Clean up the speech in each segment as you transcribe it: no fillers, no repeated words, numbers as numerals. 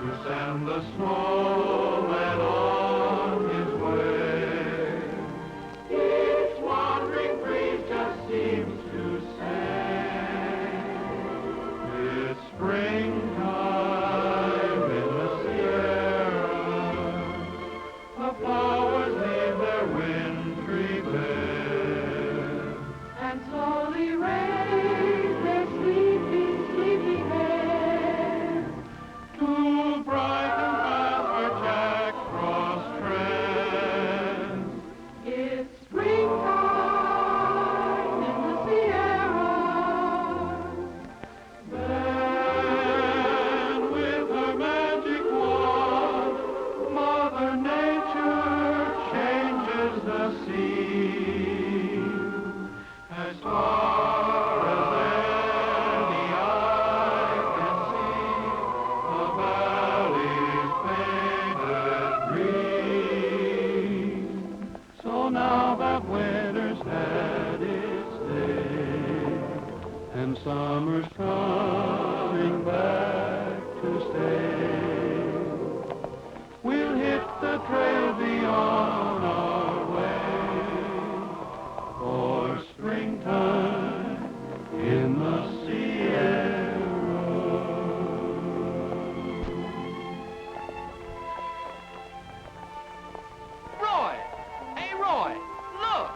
to send the snowman on his way. Each wandering breeze just seems to say, it's springtime in the Sierra. The flowers leave their wintry bed and slowly raise their sleepy, sleepy heads to brighten path where Jack Frost treads. It's springtime in the Sierra. Then with her magic wand, Mother Nature changes the scene. As far as any eye can see, the valley's painted green. So now that winter's had its day, and summer's coming back to stay, we'll hit the trail beyond our way for springtime in the Sierra. Roy! Hey, Roy! Look!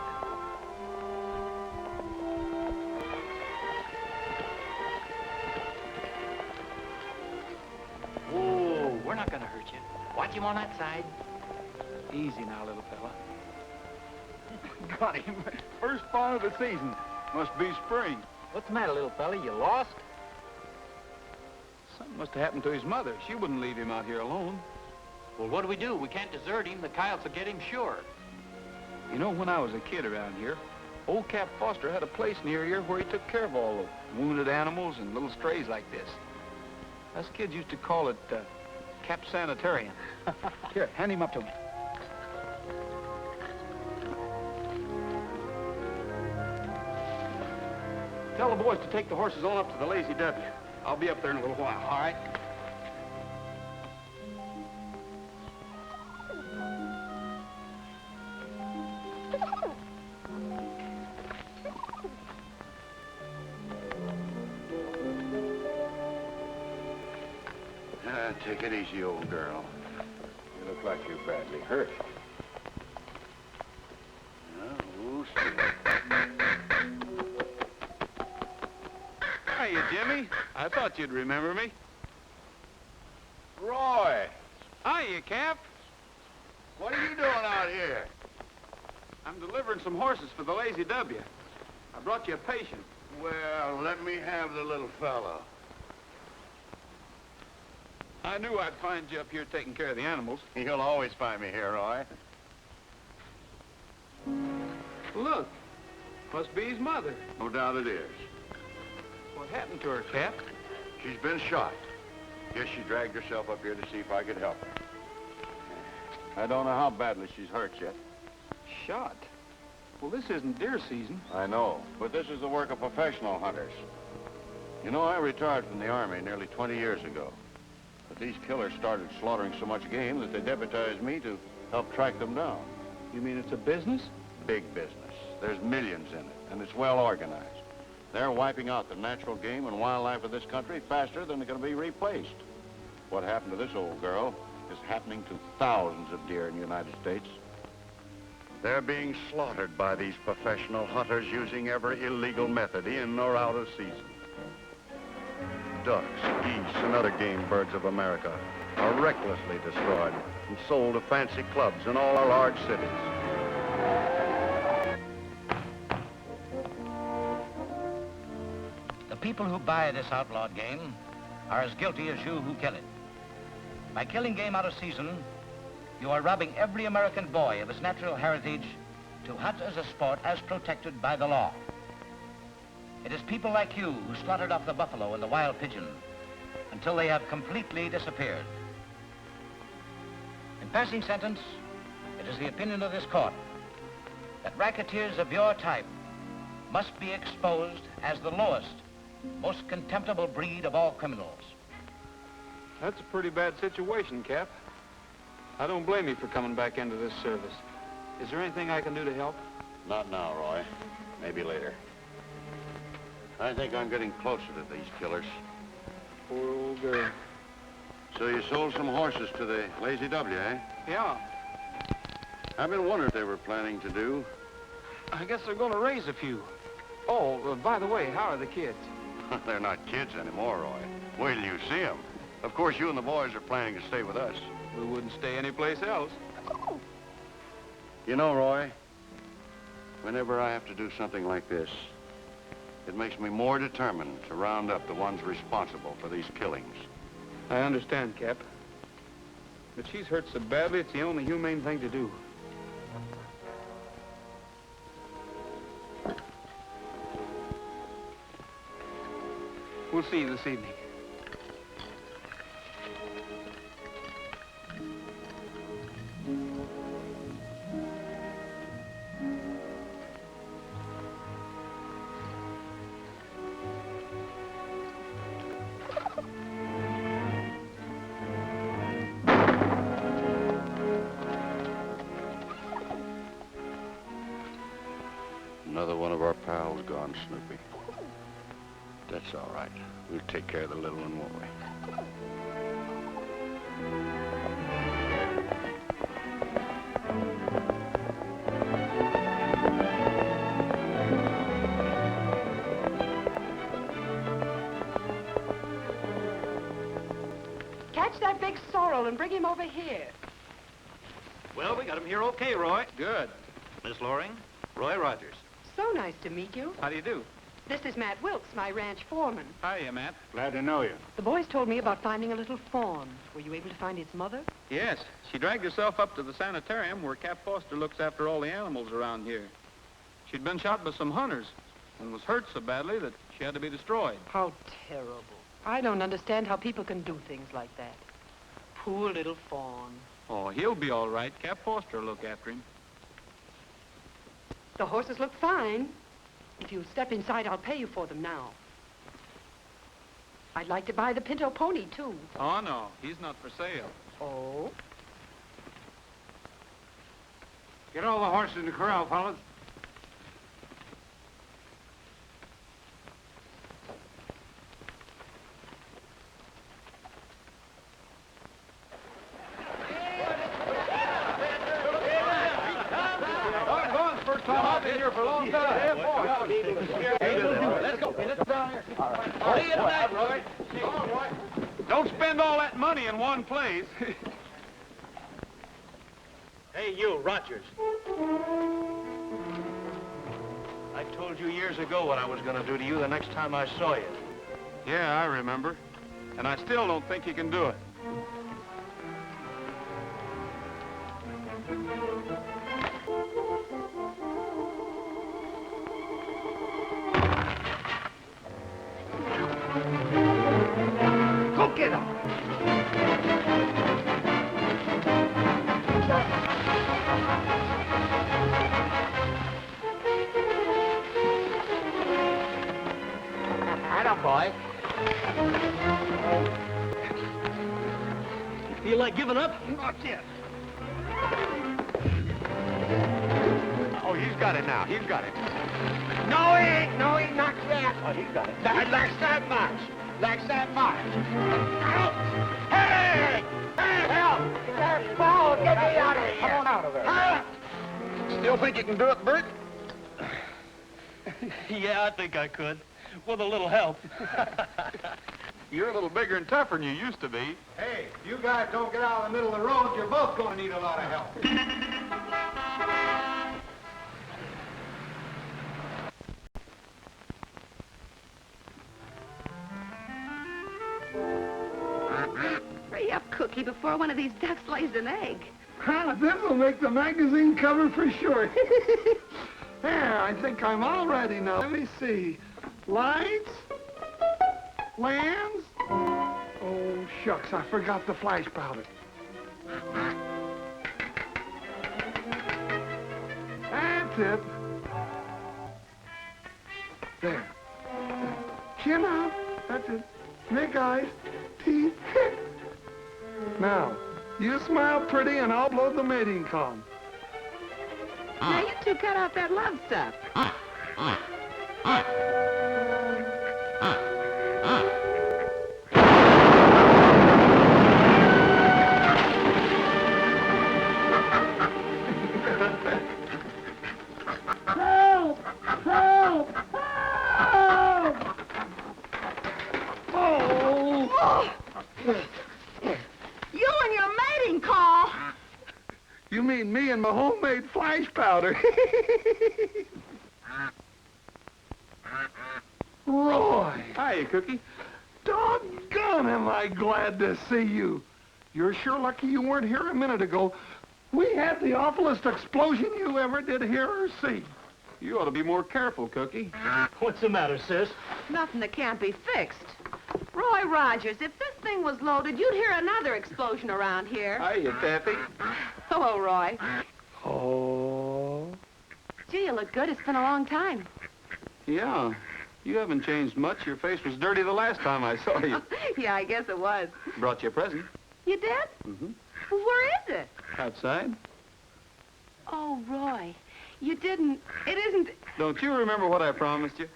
Whoa, we're not gonna hurt you. Watch him on that side. Easy now, little fella. Got him. First fawn of the season. Must be spring. What's the matter, little fella? You lost? Something must have happened to his mother. She wouldn't leave him out here alone. Well, what do? We can't desert him. The coyotes will get him sure. You know, when I was a kid around here, old Cap Foster had a place near here where he took care of all the wounded animals and little strays like this. Us kids used to call it Cap Sanitarium. Here, hand him up to me. Tell the boys to take the horses on up to the Lazy W. I'll be up there in a little while. All right. Take it easy, old girl. You look like you're badly hurt. Oh, Hiya, Jimmy. I thought you'd remember me. Roy, Hiya, Cap. what are you doing out here? I'm delivering some horses for the Lazy W. I brought you a patient. Well, let me have the little fellow. I knew I'd find you up here taking care of the animals. You'll always find me here, Roy. Look, must be his mother. No doubt it is. What happened to her, Cap? She's been shot. Guess she dragged herself up here to see if I could help her. I don't know how badly she's hurt yet. Shot? Well, this isn't deer season. I know, but this is the work of professional hunters. You know, I retired from the Army nearly 20 years ago. But these killers started slaughtering so much game that they deputized me to help track them down. You mean it's a business? Big business. There's millions in it, and it's well organized. They're wiping out the natural game and wildlife of this country faster than they're going to be replaced. What happened to this old girl is happening to thousands of deer in the United States. They're being slaughtered by these professional hunters using every illegal method in or out of season. Ducks, geese, and other game birds of America are recklessly destroyed and sold to fancy clubs in all our large cities. The people who buy this outlawed game are as guilty as you who kill it. By killing game out of season, you are robbing every American boy of his natural heritage to hunt as a sport as protected by the law. It is people like you who slaughtered off the buffalo and the wild pigeon until they have completely disappeared. In passing sentence, it is the opinion of this court that racketeers of your type must be exposed as the lowest, most contemptible breed of all criminals. That's a pretty bad situation, Cap. I don't blame you for coming back into this service. Is there anything I can do to help? Not now, Roy. Maybe later. I think I'm getting closer to these killers. Poor old girl. So you sold some horses to the Lazy W, eh? Yeah. I've been wondering what they were planning to do. I guess they're going to raise a few. Oh, by the way, how are the kids? They're not kids anymore, Roy. Wait till you see them. Of course, you and the boys are planning to stay with us. We wouldn't stay anyplace else. You know, Roy, whenever I have to do something like this, it makes me more determined to round up the ones responsible for these killings. I understand, Cap. But she's hurt so badly, it's the only humane thing to do. We'll see you this evening. Another one of our pals gone, Snoopy. That's all right. We'll take care of the little one, won't we? Catch that big sorrel and bring him over here. Well, we got him here okay, Roy. Good. Miss Loring, Roy Rogers. So nice to meet you. How do you do? This is Matt Wilkes, my ranch foreman. Hiya, Matt. Glad to know you. The boys told me about finding a little fawn. Were you able to find its mother? Yes, she dragged herself up to the sanitarium where Cap Foster looks after all the animals around here. She'd been shot by some hunters and was hurt so badly that she had to be destroyed. How terrible. I don't understand how people can do things like that. Poor little fawn. Oh, he'll be all right. Cap Foster will look after him. The horses look fine. If you'll step inside, I'll pay you for them now. I'd like to buy the Pinto pony, too. Oh, no, he's not for sale. Oh? Get all the horses in the corral, fellas. First time I've been here for a long time. Let's go. Let's go down here. See you tonight, Roy. Don't spend all that money in one place. Hey, you, Rogers. I told you years ago what I was going to do to you the next time I saw you. Yeah, I remember. And I still don't think you can do it. Go get him. Atta boy. You feel like giving up? Not yet. Oh, he's got it now. He's got it. No, he ain't. No, he not yet. Oh, he's got it. That likes that much. Likes that much. Hey! Hey, help! That ball, get me out of here. Come on out of there. Huh? Still think you can do it, Bert? Yeah, I think I could. With a little help. You're a little bigger and tougher than you used to be. Hey, if you guys don't get out of the middle of the road, you're both going to need a lot of help. Hurry up, Cookie, before one of these ducks lays an egg. This'll make the magazine cover for sure. There, I think I'm all ready now. Let me see. Lights? Lands? Oh, shucks, I forgot the flash powder. That's it. There. Chin up. That's it. Snake eyes. Teeth. Now, you smile pretty and I'll blow the mating con. Now, you two cut out that love stuff. Help! Help! Help! Oh! You and your mating call. You mean me and my homemade flash powder? Roy! Hiya, Cookie. Doggone am I glad to see you. You're sure lucky you weren't here a minute ago. We had the awfulest explosion you ever did hear or see. You ought to be more careful, Cookie. What's the matter, sis? Nothing that can't be fixed. Roy Rogers, if this thing was loaded, you'd hear another explosion around here. Hiya, Taffy. Hello, Roy. Oh. Gee, you look good. It's been a long time. Yeah, you haven't changed much. Your face was dirty the last time I saw you. Yeah, I guess it was. Brought you a present. You did? Mm-hmm. Well, where is it? Outside. Oh, Roy, you didn't... It isn't... Don't you remember what I promised you?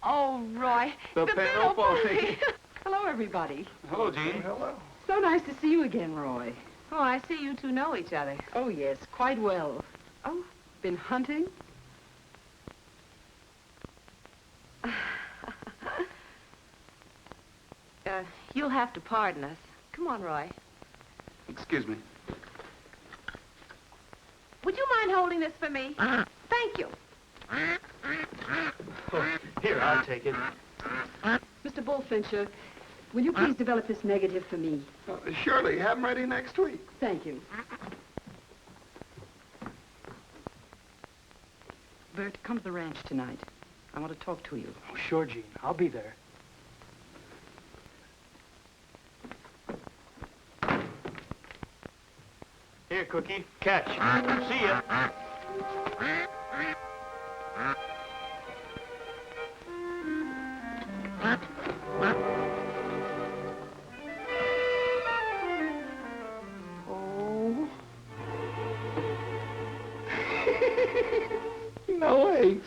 Oh, Roy. The pillow pony. Hello, everybody. Hello, Jean. Hello. So nice to see you again, Roy. Oh, I see you two know each other. Oh, yes, quite well. Oh, been hunting? You'll have to pardon us. Come on, Roy. Excuse me. Would you mind holding this for me? Thank you. Here, I'll take it. Mr. Bullfincher, will you please develop this negative for me? Surely, have them ready next week. Thank you. Bert, come to the ranch tonight. I want to talk to you. Oh, sure, Gene. I'll be there. Here, Cookie. Catch. See ya. Oh. No eggs.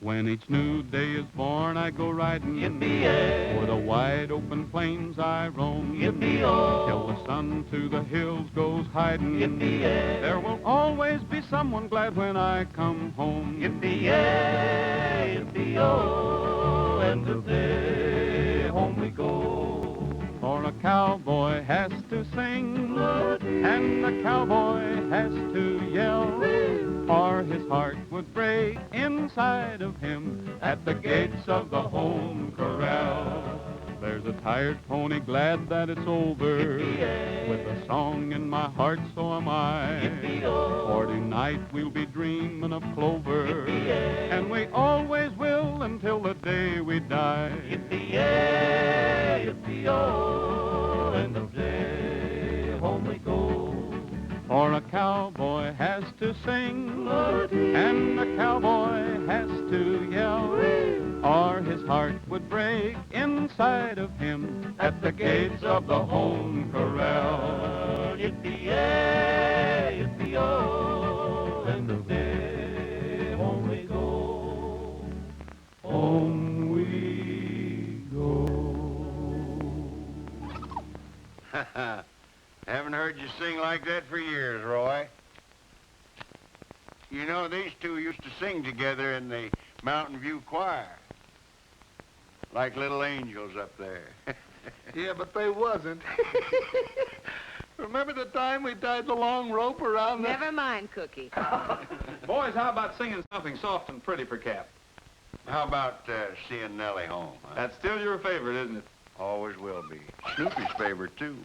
When each new day is born, I go riding. Yippee-yay. O'er the wide open plains I roam. Yippee-oh. Till the sun to the hills goes hiding. Yippee-yay. There will always be someone glad when I come home. Yippee-yay, yippee-oh, and today home we go. For a cowboy has to sing, and a cowboy has to yell, or his heart would break inside of him at the gates of the home corral. There's a tired pony glad that it's over, with a song in my heart, so am I. For tonight we'll be dreaming of clover, and we always will until the day we die. Yippee-yay, yippee-oh, and today home we go. For a cowboy has to sing, and a cowboy has to yell, or his heart would break inside of him at the gates of the home corral. Yippee-yay, yippee-oh, and today home we go. Home we go. Haven't heard you sing like that for years, Roy. You know, these two used to sing together in the Mountain View Choir. Like little angels up there. Yeah, but they wasn't. Remember the time we tied the long rope around the... Never mind, Cookie. Boys, how about singing something soft and pretty for Cap? How about seeing Nellie home? Huh? That's still your favorite, isn't it? Always will be. Snoopy's favorite, too.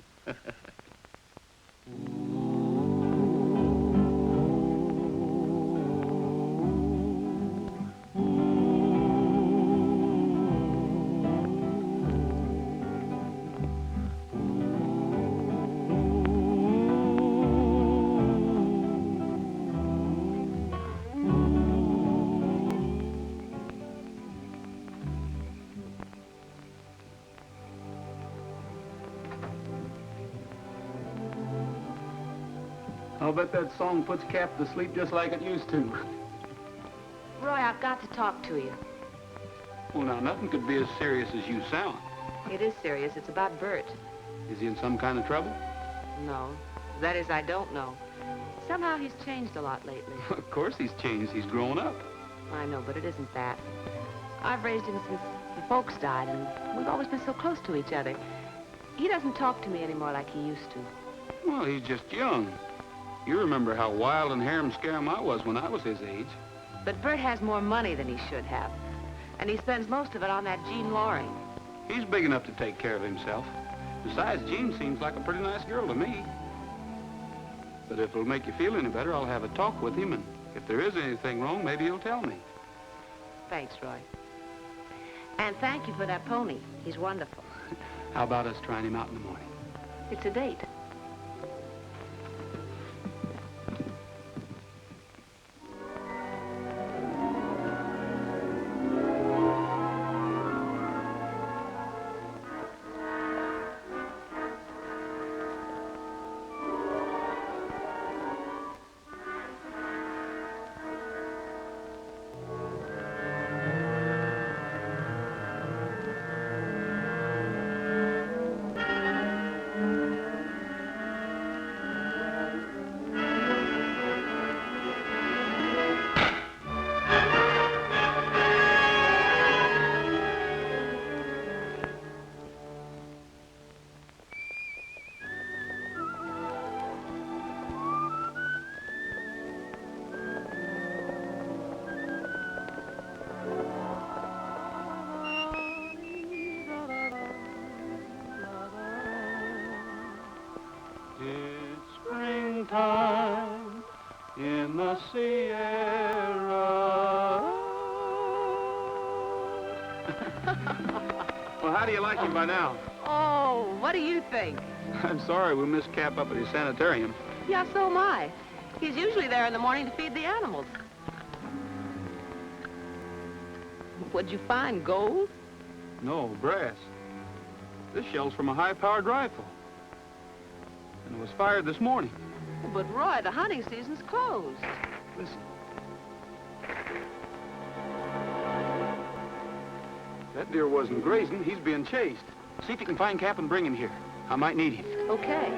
I'll bet that song puts Cap to sleep just like it used to. Roy, I've got to talk to you. Well, now, nothing could be as serious as you sound. It is serious. It's about Bert. Is he in some kind of trouble? No. That is, I don't know. Somehow he's changed a lot lately. Of course he's changed. He's grown up. I know, but it isn't that. I've raised him since the folks died, and we've always been so close to each other. He doesn't talk to me anymore like he used to. Well, he's just young. You remember how wild and harum-scarum I was when I was his age. But Bert has more money than he should have. And he spends most of it on that Jean Loring. He's big enough to take care of himself. Besides, Jean seems like a pretty nice girl to me. But if it'll make you feel any better, I'll have a talk with him, and if there is anything wrong, maybe he'll tell me. Thanks, Roy. And thank you for that pony. He's wonderful. How about us trying him out in the morning? It's a date. Time in the Sierra. Well, how do you like him by now? Oh, what do you think? I'm sorry we missed Cap up at his sanitarium. Yeah, so am I. He's usually there in the morning to feed the animals. What'd you find, gold? No, brass. This shell's from a high-powered rifle. And it was fired this morning. But, Roy, the hunting season's closed. Listen. That deer wasn't grazing. He's being chased. See if you can find Cap and bring him here. I might need him. Okay.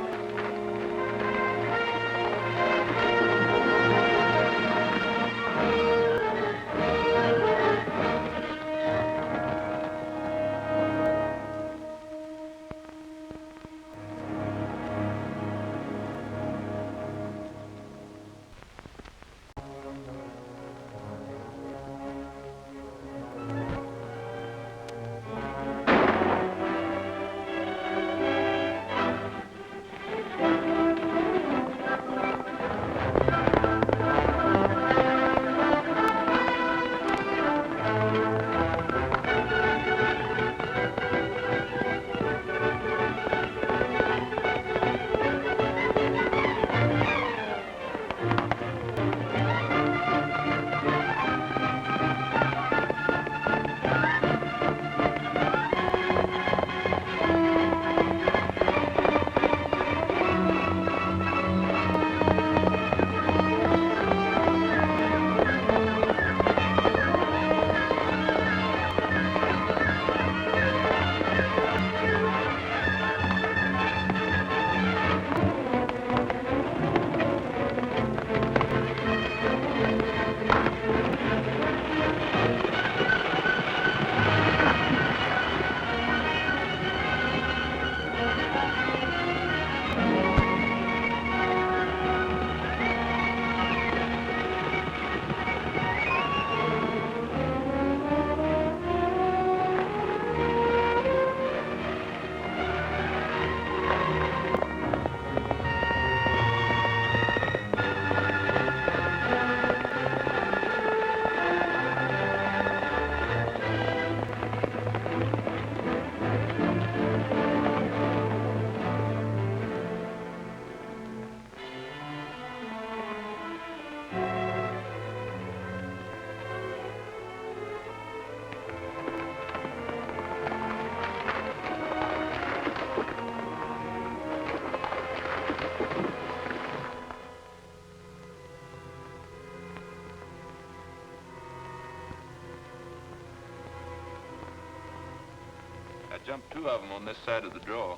jumped 2 of them on this side of the draw.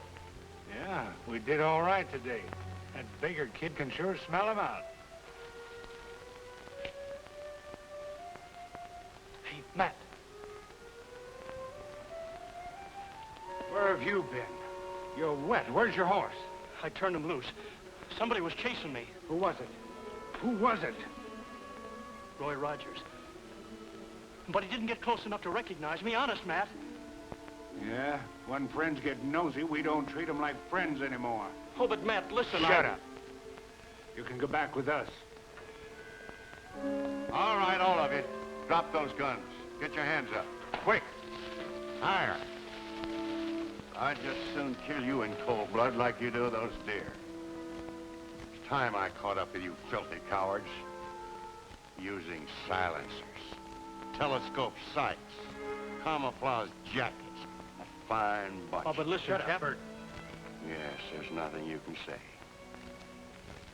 Yeah, we did all right today. That Baker kid can sure smell him out. Hey, Matt. Where have you been? You're wet. Where's your horse? I turned him loose. Somebody was chasing me. Who was it? Who was it? Roy Rogers. But he didn't get close enough to recognize me, honest, Matt. Yeah, when friends get nosy, we don't treat them like friends anymore. Oh, but Matt, listen, Shut up. You can go back with us. All right, all of you. Drop those guns. Get your hands up. Quick. Higher. I'd just soon kill you in cold blood like you do those deer. It's time I caught up with you filthy cowards. Using silencers, telescope sights, camouflage jackets. A fine bunch. Oh, but listen, Cap. Yes, there's nothing you can say.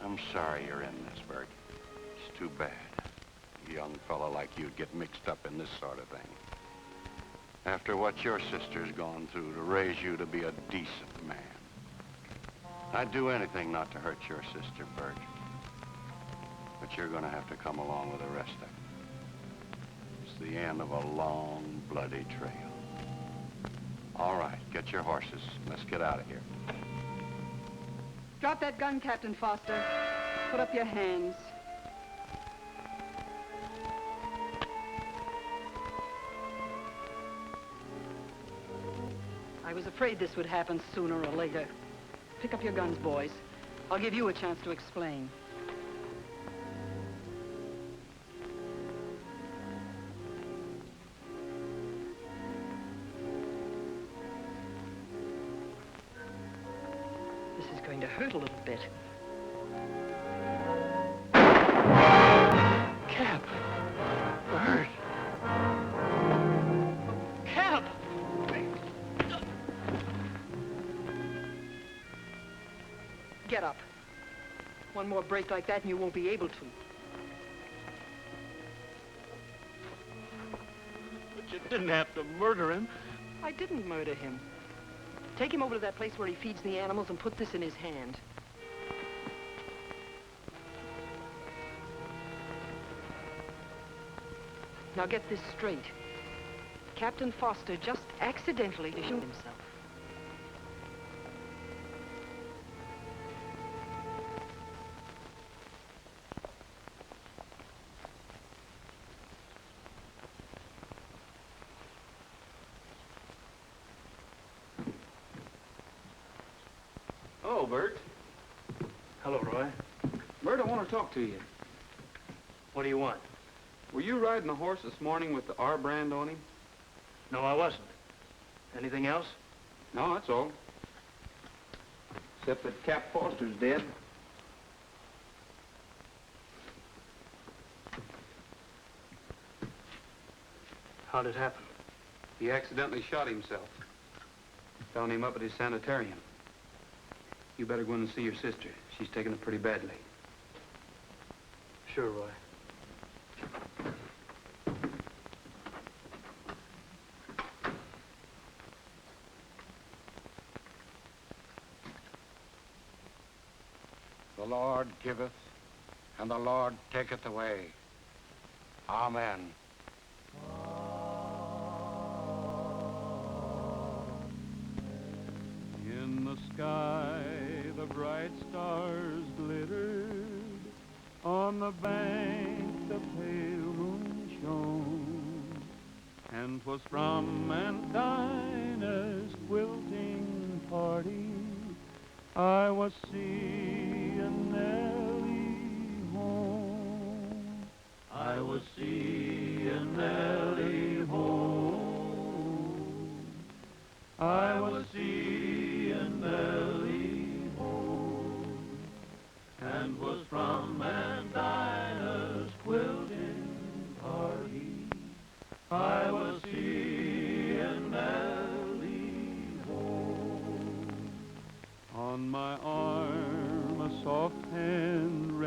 I'm sorry you're in this, Bert. It's too bad. A young fellow like you'd get mixed up in this sort of thing. After what your sister's gone through to raise you to be a decent man. I'd do anything not to hurt your sister, Bert. But you're gonna have to come along with the rest of them. It's the end of a long, bloody trail. All right, get your horses. Let's get out of here. Drop that gun, Captain Foster. Put up your hands. I was afraid this would happen sooner or later. Pick up your guns, boys. I'll give you a chance to explain. This is going to hurt a little bit. Cap. Bert. Cap. Get up. One more break like that and you won't be able to. But you didn't have to murder him. I didn't murder him. Take him over to that place where he feeds the animals and put this in his hand. Now get this straight. Captain Foster just accidentally shoot himself. Oh, Bert. Hello, Roy. Bert, I want to talk to you. What do you want? Were you riding the horse this morning with the R brand on him? No, I wasn't. Anything else? No, that's all. Except that Cap Foster's dead. How'd it happen? He accidentally shot himself. Found him up at his sanitarium. You better go in and see your sister. She's taken it pretty badly. Sure, Roy. The Lord giveth, and the Lord taketh away. Amen. In the sky, the bright stars glittered. On the bank, the pale moon shone. And 'twas from Aunt Dinah's quilting party I was seeing Nellie home. I was seeing Nellie home. I was seeing Nellie home. And was from Aunt Dinah's quilting party I was seeing Nellie home. On my arm a soft hand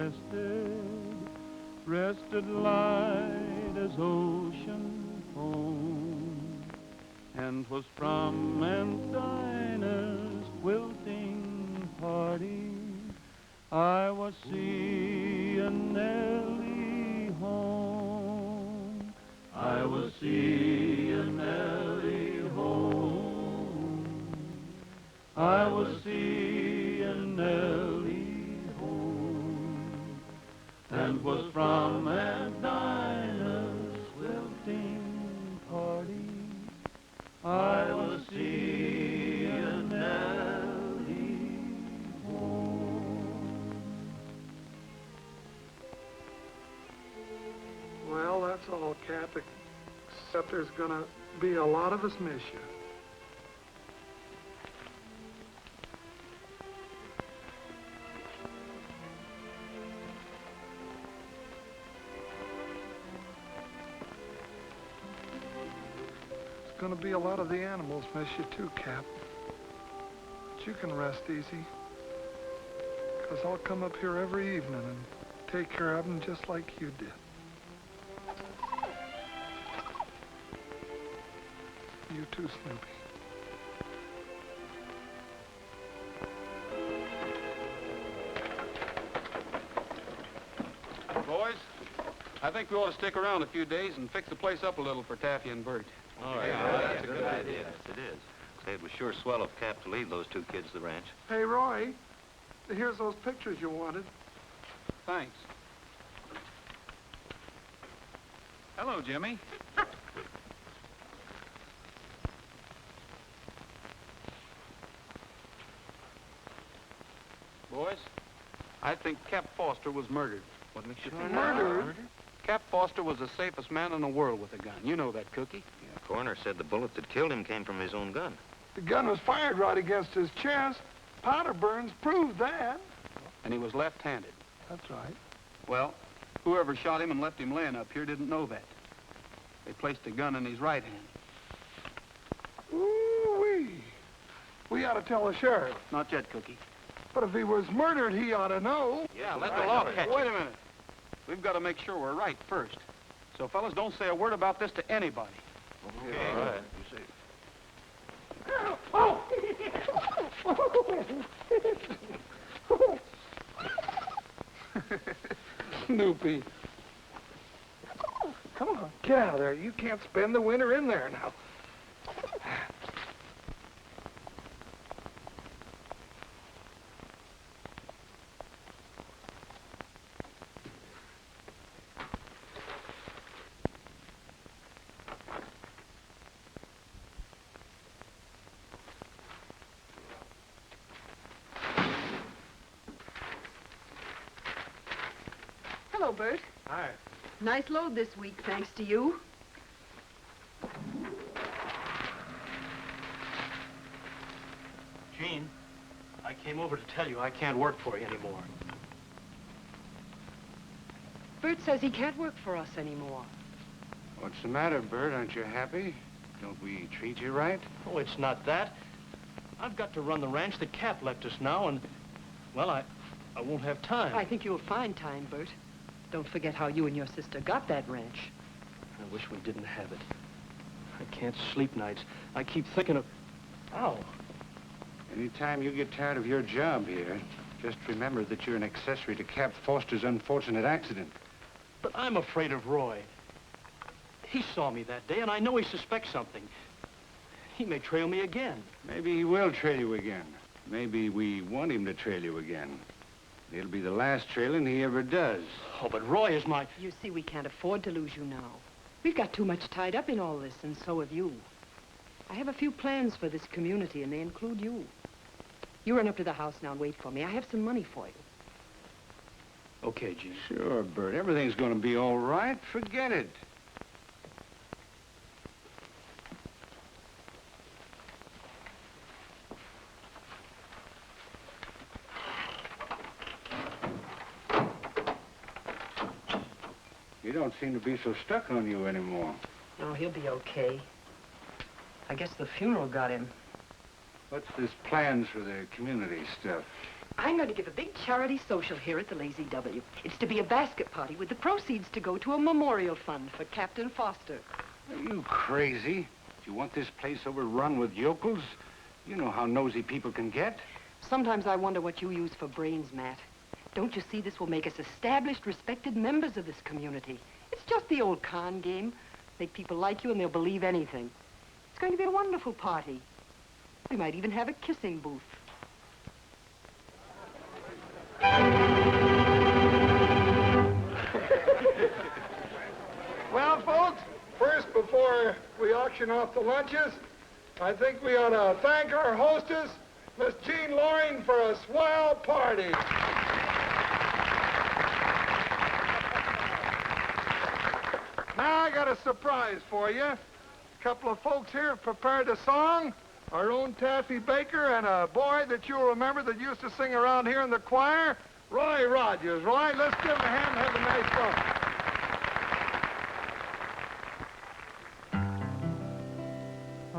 rested light as ocean foam. and 'twas from Aunt Dinah's quilting party I was seeing Nellie home. I was seeing Nellie home. I was seeing Nellie home. And 'twas from Aunt Dinah's quilting party I was seeing Nellie home. Well, that's all, Cap, except there's gonna be a lot of us miss you. There's gonna be a lot of the animals miss you too, Cap. But you can rest easy, 'cause I'll come up here every evening and take care of them just like you did. You too, Snoopy. Boys, I think we ought to stick around a few days and fix the place up a little for Taffy and Bert. All right, that's a good idea. Yes, it is. Say, it was sure swell of Cap to leave those two kids to the ranch. Hey, Roy, here's those pictures you wanted. Thanks. Hello, Jimmy. Boys, I think Cap Foster was murdered. What makes you think Murdered? Cap Foster was the safest man in the world with a gun. You know that, Cookie. Yeah, the coroner said the bullet that killed him came from his own gun. The gun was fired right against his chest. Powder burns proved that. And he was left-handed. That's right. Well, whoever shot him and left him laying up here didn't know that. They placed the gun in his right hand. Ooh-wee. We ought to tell the sheriff. Not yet, Cookie. But if he was murdered, he ought to know. Yeah, let the law catch Wait a minute. We've got to make sure we're right first. So, fellas, don't say a word about this to anybody. Okay. All right. You see. Snoopy. Come on, get out of there. You can't spend the winter in there now. Hello, Bert. Hi. Nice load this week, thanks to you. Gene, I came over to tell you I can't work for you anymore. Bert says he can't work for us anymore. What's the matter, Bert? Aren't you happy? Don't we treat you right? Oh, it's not that. I've got to run the ranch. The Cap left us now, and, well, I won't have time. I think you'll find time, Bert. Don't forget how you and your sister got that ranch. I wish we didn't have it. I can't sleep nights. I keep thinking of... Ow. Anytime you get tired of your job here, just remember that you're an accessory to Cap Foster's unfortunate accident. But I'm afraid of Roy. He saw me that day, and I know he suspects something. He may trail me again. Maybe he will trail you again. Maybe we want him to trail you again. It'll be the last trailing he ever does. Oh, but Roy is my... You see, we can't afford to lose you now. We've got too much tied up in all this, and so have you. I have a few plans for this community, and they include you. You run up to the house now and wait for me. I have some money for you. Okay, Gene. Sure, Bert. Everything's going to be all right. Forget it. You don't seem to be so stuck on you anymore. No, he'll be okay. I guess the funeral got him. What's this plans for the community stuff? I'm going to give a big charity social here at the Lazy W. It's to be a basket party with the proceeds to go to a memorial fund for Captain Foster. Are you crazy? You want this place overrun with yokels? You know how nosy people can get. Sometimes I wonder what you use for brains, Matt. Don't you see this will make us established, respected members of this community? It's just the old con game. Make people like you and they'll believe anything. It's going to be a wonderful party. We might even have a kissing booth. Well, folks, first, before we auction off the lunches, I think we ought to thank our hostess, Miss Jean Loring, for a swell party. Now I got a surprise for you. A couple of folks here have prepared a song. Our own Taffy Baker and a boy that you'll remember that used to sing around here in the choir, Roy Rogers. Roy, let's give him a hand and have a nice song.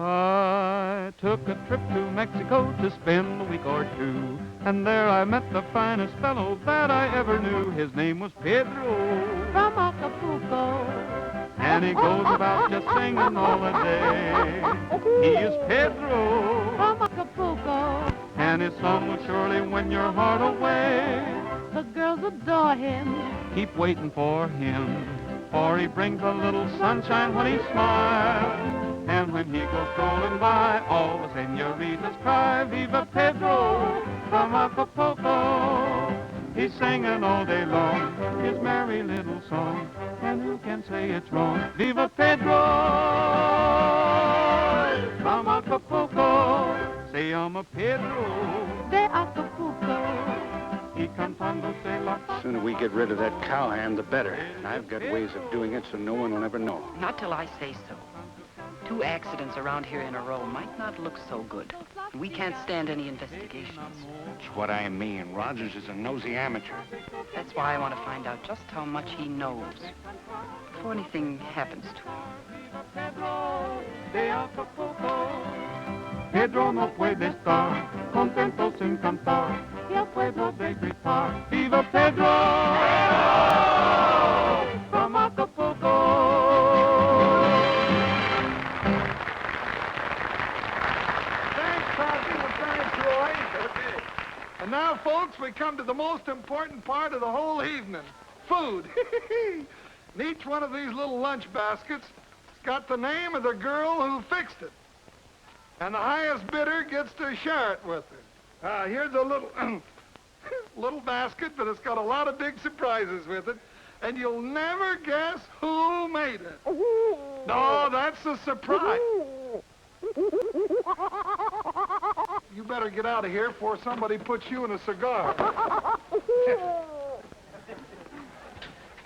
I took a trip to Mexico to spend a week or two, and there I met the finest fellow that I ever knew. His name was Pedro from Acapulco, and he goes about just singing all the day. He is Pedro from Acapulco, and his song will surely win your heart away. The girls adore him, keep waiting for him, for he brings a little sunshine when he smiles. And when he goes strolling by, all the senoritas cry, Viva Pedro from Acapulco. He's singing all day long his merry little song, and who can say it's wrong? Viva Pedro from Acapulco. Se llama Pedro de Acapulco. Y cantando se la... The sooner we get rid of that cowhand, the better. And I've got ways of doing it so no one will ever know. Not till I say so. 2 accidents around here in a row might not look so good. We can't stand any investigations. That's what I mean. Rogers is a nosy amateur. That's why I want to find out just how much he knows before anything happens to him. Pedro de Acapulco. Pedro no puede estar contento sin cantar, y el pueblo de gritar, Viva Pedro from Acapulco. And now, folks, we come to the most important part of the whole evening, food. And each one of these little lunch baskets has got the name of the girl who fixed it. And the highest bidder gets to share it with her. Here's a little, little basket, but it's got a lot of big surprises with it. And you'll never guess who made it. No, that's a surprise. You better get out of here before somebody puts you in a cigar.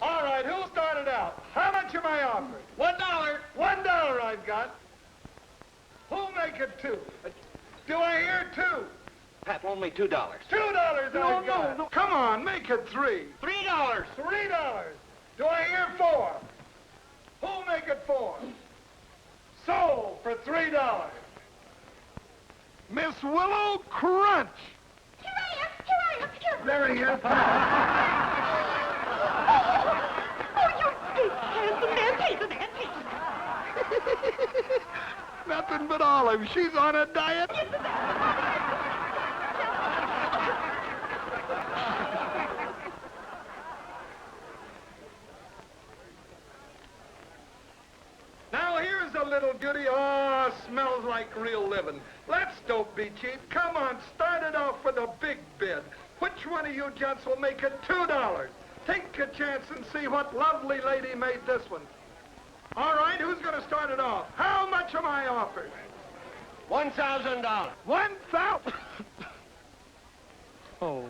All right, who started out? How much am I offered? $1. $1 I've got. Who'll make it 2? Do I hear 2? Pat, only $2. $2 I've got. No. Come on, make it 3. $3. $3. Do I hear 4? Who'll make it 4? Sold for $3. Miss Willow Crunch. Here I am. There he is. Oh, you're big, handsome man. Please. Nothing but Olive. She's on a diet. Now here's a little goodie. Oh, smells like real living. Let's don't be cheap. Come on, start it off with a big bid. Which one of you gents will make it $2? Take a chance and see what lovely lady made this one. All right, who's going to start it off? How much am I offered? $1,000. 1,000. Oh.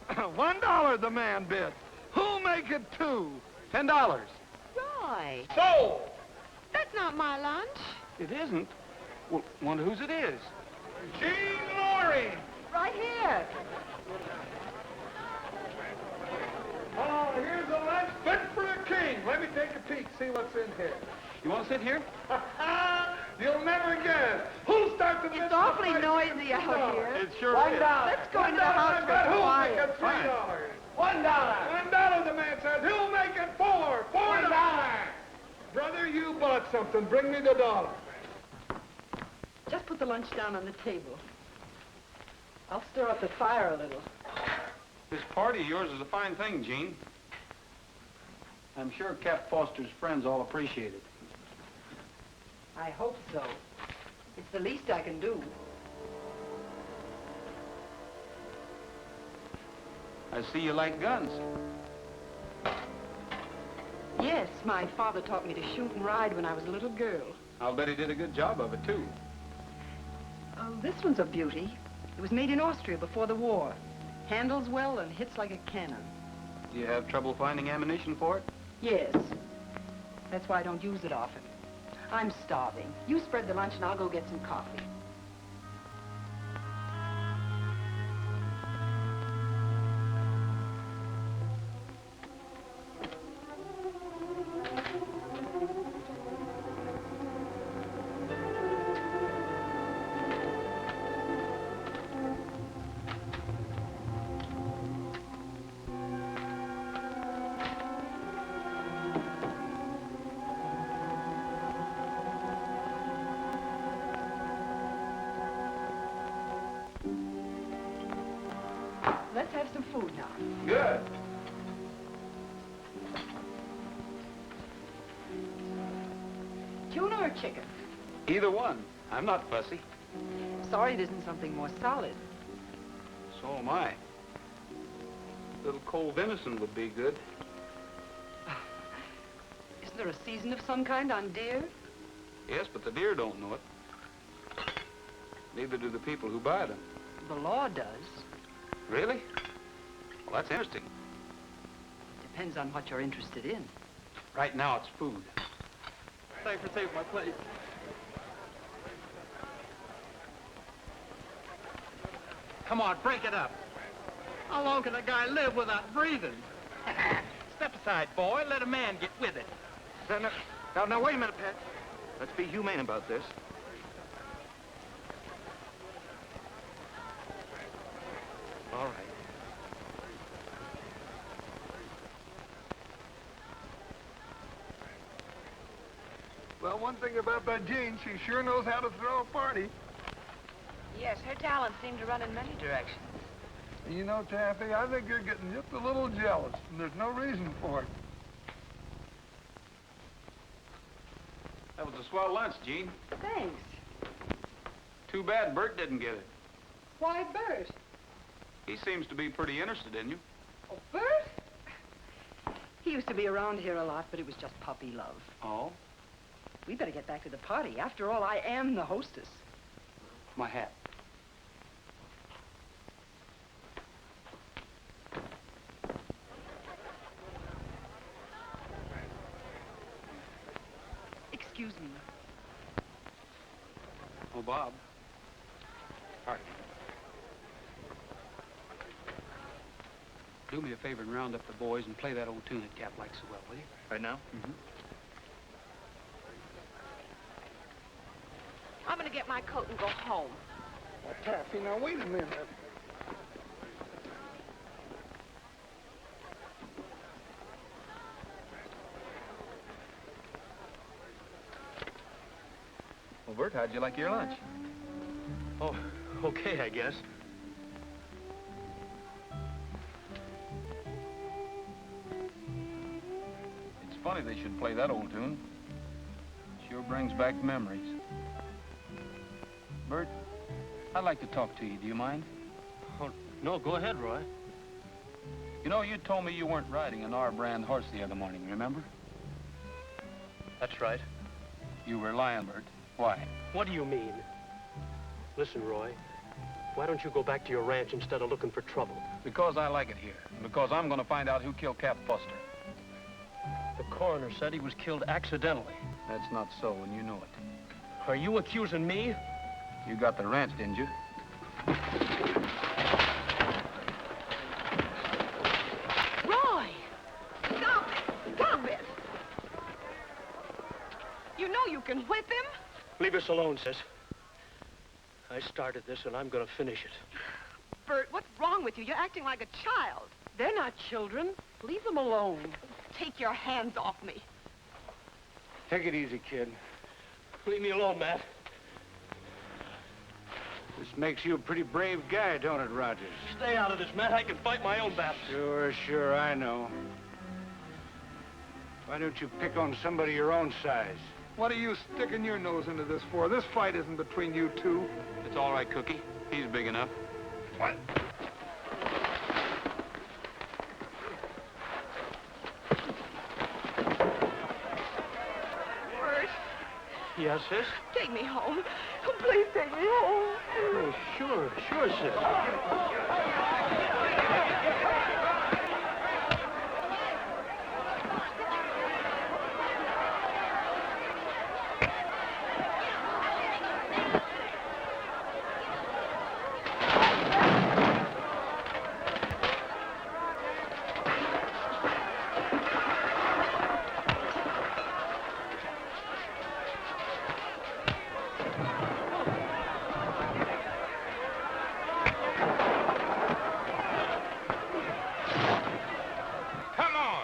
$1 the man bid. Who'll make it 2? $10. Roy, Sold. that's not my lunch. It isn't? Well, wonder whose it is. Jean Loring. Right here. Oh, here's a lunch fit for a king. Let me take a peek, see what's in here. You want to sit here? You'll never guess. Who'll start the It's awfully noisy out here. It sure is. Let's go into the house for Who'll make quiet. it $3? $1, the man says. Who'll make it 4? $4. Brother, you bought something. Bring me the dollar. Just put the lunch down on the table. I'll stir up the fire a little. This party of yours is a fine thing, Gene. I'm sure Cap Foster's friends all appreciate it. I hope so. It's the least I can do. I see you like guns. Yes, my father taught me to shoot and ride when I was a little girl. I'll bet he did a good job of it, too. This one's a beauty. It was made in Austria before the war. Handles well and hits like a cannon. Do you have trouble finding ammunition for it? Yes. That's why I don't use it often. I'm starving. You spread the lunch and I'll go get some coffee. Let's have some food now. Good. Tuna or chicken? Either one. I'm not fussy. Sorry it isn't something more solid. So am I. A little cold venison would be good. Isn't there a season of some kind on deer? Yes, but the deer don't know it. Neither do the people who buy them. The law does. Really? Well, that's interesting. Depends on what you're interested in. Right now, it's food. Thanks for taking my place. Come on, break it up. How long can a guy live without breathing? Step aside, boy. Let a man get with it. Now, wait a minute, Pat. Let's be humane about this. All right. Well, one thing about that Jean, she sure knows how to throw a party. Yes, her talents seem to run in many directions. You know, Taffy, I think you're getting just a little jealous, and there's no reason for it. That was a swell lunch, Gene. Thanks. Too bad Bert didn't get it. Why, Bert? He seems to be pretty interested in you. Oh, Bert? He used to be around here a lot, but it was just puppy love. Oh? We better get back to the party. After all, I am the hostess. My hat. Excuse me. Oh, Bob. Pardon. Do me a favor and round up the boys and play that old tune that Cap likes so well, will you? Right now? Mm-hmm. I'm gonna get my coat and go home. Well, Taffy, now wait a minute. Well, Bert, how'd you like your lunch? Oh, okay, I guess. It's funny they should play that old tune. Sure brings back memories. Bert, I'd like to talk to you. Do you mind? Oh, no, go ahead, Roy. You know, you told me you weren't riding an R-brand horse the other morning, remember? That's right. You were lying, Bert. Why? What do you mean? Listen, Roy, why don't you go back to your ranch instead of looking for trouble? Because I like it here. And because I'm going to find out who killed Cap Foster. The coroner said he was killed accidentally. That's not so, and you know it. Are you accusing me? You got the ranch, didn't you? Roy! Stop it! Stop it! You know you can whip him. Leave us alone, sis. I started this, and I'm gonna finish it. Bert, what's wrong with you? You're acting like a child. They're not children. Leave them alone. Take your hands off me. Take it easy, kid. Leave me alone, Matt. This makes you a pretty brave guy, don't it, Rogers? Stay out of this, Matt. I can fight my own battle. Sure, I know. Why don't you pick on somebody your own size? What are you sticking your nose into this for? This fight isn't between you two. It's all right, Cookie. He's big enough. What? Bert, Yes, sis? take me home. Oh, please take me home. Oh, sure, sis.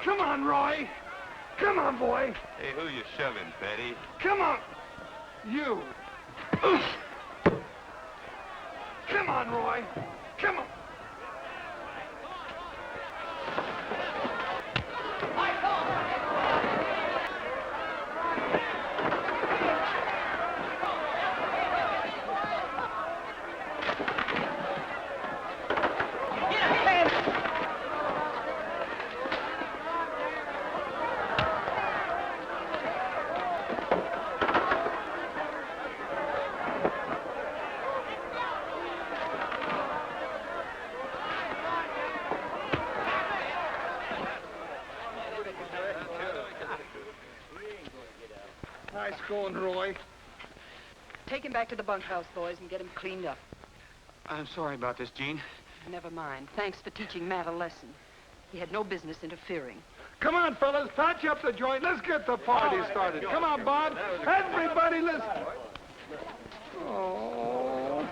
Come on, Roy. Come on, boy. Hey, who you shoving, Betty? Come on. You. Come on, Roy. Come on. Nice going, Roy. Take him back to the bunkhouse, boys, and get him cleaned up. I'm sorry about this, Jean. Never mind. Thanks for teaching Matt a lesson. He had no business interfering. Come on, fellas, patch up the joint. Let's get the party started. Come on, Bob. Everybody listen. Oh.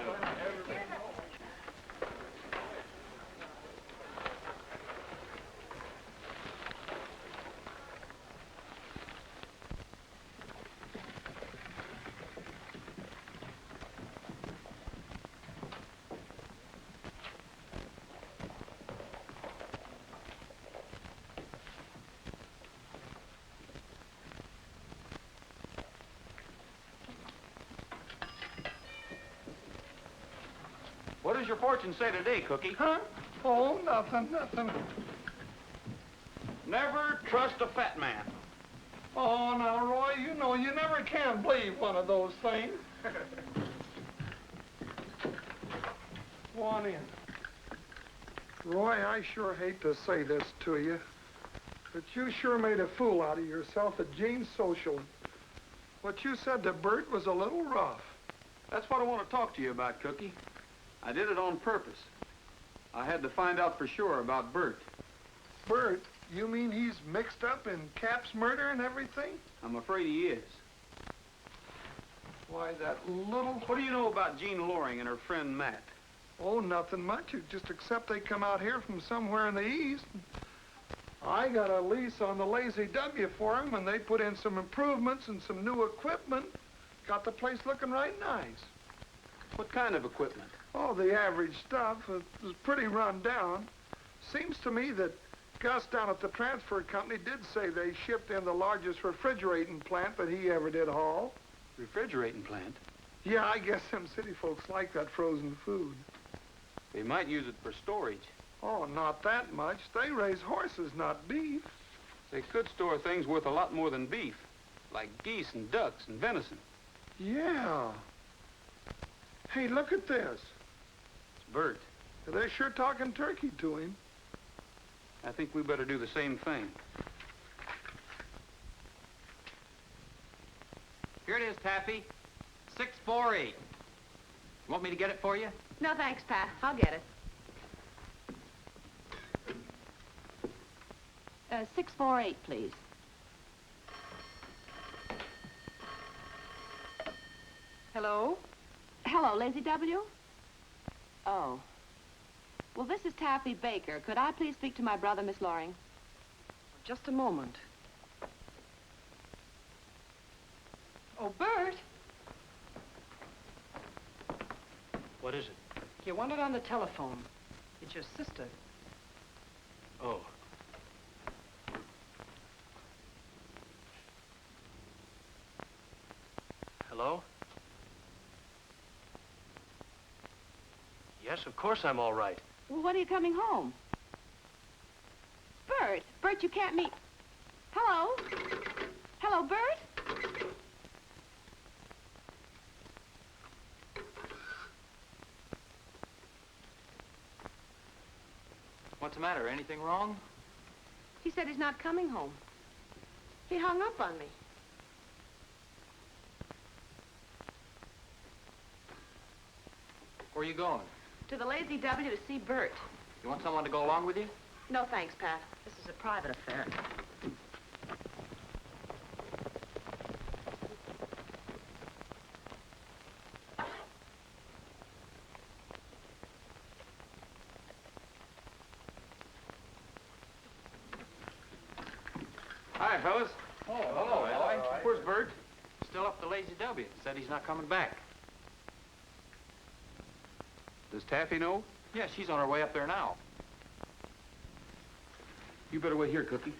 What does your fortune say today, Cookie? Huh? Oh, nothing. Never trust a fat man. Oh, now, Roy, you know you never can believe one of those things. Go on in. Roy, I sure hate to say this to you, but you sure made a fool out of yourself at Jean's social. What you said to Bert was a little rough. That's what I want to talk to you about, Cookie. I did it on purpose. I had to find out for sure about Bert. Bert? You mean he's mixed up in Cap's murder and everything? I'm afraid he is. Why, that little... What do you know about Jean Loring and her friend Matt? Oh, nothing much. Just except they come out here from somewhere in the east. I got a lease on the Lazy W for them, and they put in some improvements and some new equipment. Got the place looking right nice. What kind of equipment? Oh, the average stuff. It was pretty run down. Seems to me that Gus down at the transfer company did say they shipped in the largest refrigerating plant that he ever did haul. Refrigerating plant? Yeah, I guess them city folks like that frozen food. They might use it for storage. Oh, not that much. They raise horses, not beef. They could store things worth a lot more than beef, like geese and ducks and venison. Yeah. Hey, look at this. It's Bert. They're sure talking turkey to him. I think we better do the same thing. Here it is, Taffy. 648. Want me to get it for you? No, thanks, Pat. I'll get it. 648, please. Hello? Hello, Lazy W? Oh. Well, this is Taffy Baker. Could I please speak to my brother, Miss Loring? Just a moment. Oh, Bert. What is it? You want it on the telephone. It's your sister. Oh. Hello? Yes, of course I'm all right. Well, when are you coming home? Bert! Bert, you can't meet... Hello? Hello, Bert? What's the matter? Anything wrong? He said he's not coming home. He hung up on me. Where are you going? To the Lazy W to see Bert. You want someone to go along with you? No, thanks, Pat. This is a private affair. Hi, fellas. Oh, hello, Roy. Where's Bert? Still up the Lazy W. Said he's not coming back. Does Taffy know? Yeah, she's on her way up there now. You better wait here, Cookie.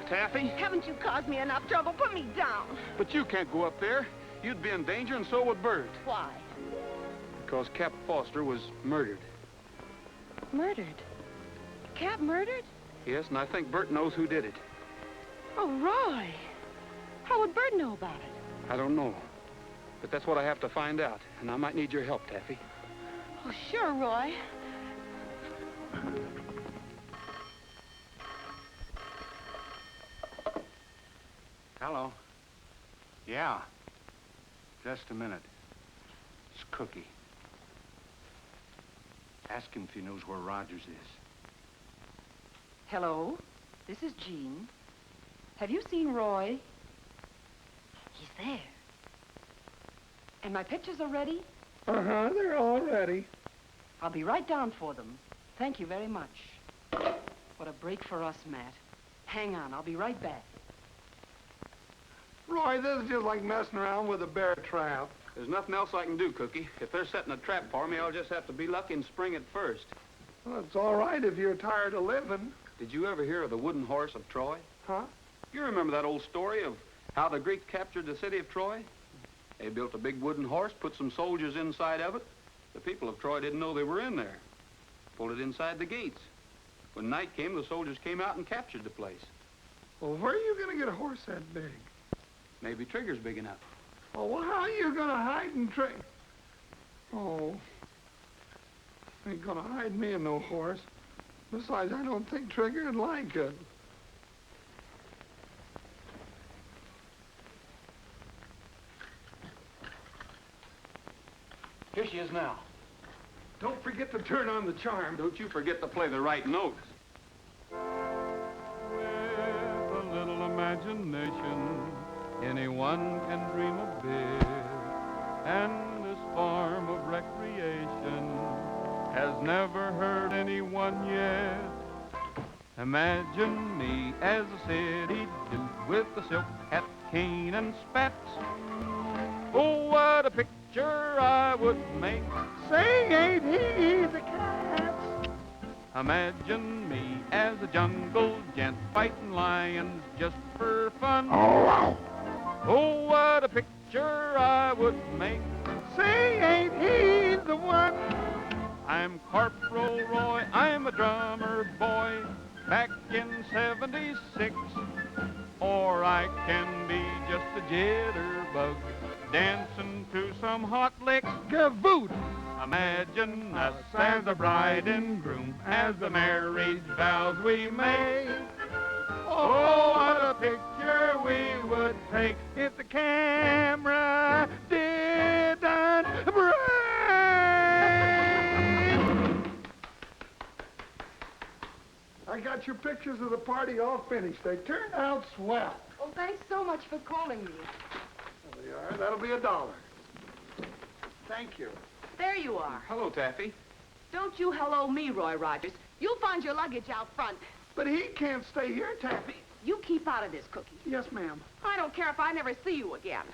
Taffy? Haven't you caused me enough trouble? Put me down. But you can't go up there. You'd be in danger, and so would Bert. Why? Because Cap Foster was murdered. Murdered? Cap murdered? Yes, and I think Bert knows who did it. Oh, Roy. How would Bert know about it? I don't know. But that's what I have to find out, and I might need your help, Taffy. Oh, sure, Roy. Hello. Yeah. Just a minute. It's Cookie. Ask him if he knows where Rogers is. Hello, this is Jean. Have you seen Roy? He's there. And my pictures are ready? Uh-huh, they're all ready. I'll be right down for them. Thank you very much. What a break for us, Matt. Hang on, I'll be right back. Roy, this is just like messing around with a bear trap. There's nothing else I can do, Cookie. If they're setting a trap for me, I'll just have to be lucky and spring it first. Well, it's all right if you're tired of living. Did you ever hear of the wooden horse of Troy? Huh? You remember that old story of how the Greeks captured the city of Troy? They built a big wooden horse, put some soldiers inside of it. The people of Troy didn't know they were in there. Pulled it inside the gates. When night came, the soldiers came out and captured the place. Well, where are you going to get a horse that big? Maybe Trigger's big enough. Oh, well, how are you going to hide and trick? Oh, ain't going to hide me in no horse. Besides, I don't think Trigger'd like it. Here she is now. Don't forget to turn on the charm. Don't you forget to play the right notes. With a little imagination, anyone can dream a bit. And this form of recreation has never hurt anyone yet. Imagine me as a city dude with a silk hat, cane, and spats. Oh, what a picture I would make. Say, ain't he the cat? Imagine me as a jungle gent fighting lions just for fun. Oh, what a picture I would make. Say, ain't he I'm Corporal Roy, I'm a drummer boy, back in 76. Or I can be just a jitterbug, dancing to some hot licks. Gavoot! Imagine us as a bride and groom, as the marriage vows we make. Oh, what a picture we would take if the camera didn't break. I got your pictures of the party all finished. They turned out swell. Oh, thanks so much for calling me. There they are. That'll be $1. Thank you. There you are. Hello, Taffy. Don't you hello me, Roy Rogers. You'll find your luggage out front. But he can't stay here, Taffy. You keep out of this, Cookie. Yes, ma'am. I don't care if I never see you again.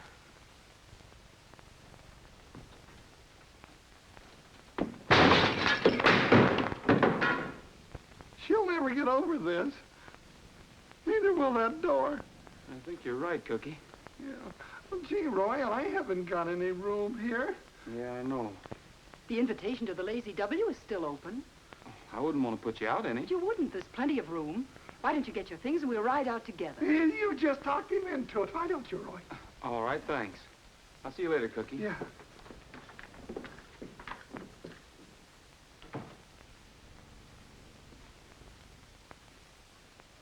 She'll never get over this. Neither will that door. I think you're right, Cookie. Yeah. Well, gee, Roy, I haven't got any room here. Yeah, I know. The invitation to the Lazy W is still open. I wouldn't want to put you out any. You wouldn't. There's plenty of room. Why don't you get your things and we'll ride out together? You just talked him into it. Why don't you, Roy? All right, thanks. I'll see you later, Cookie. Yeah.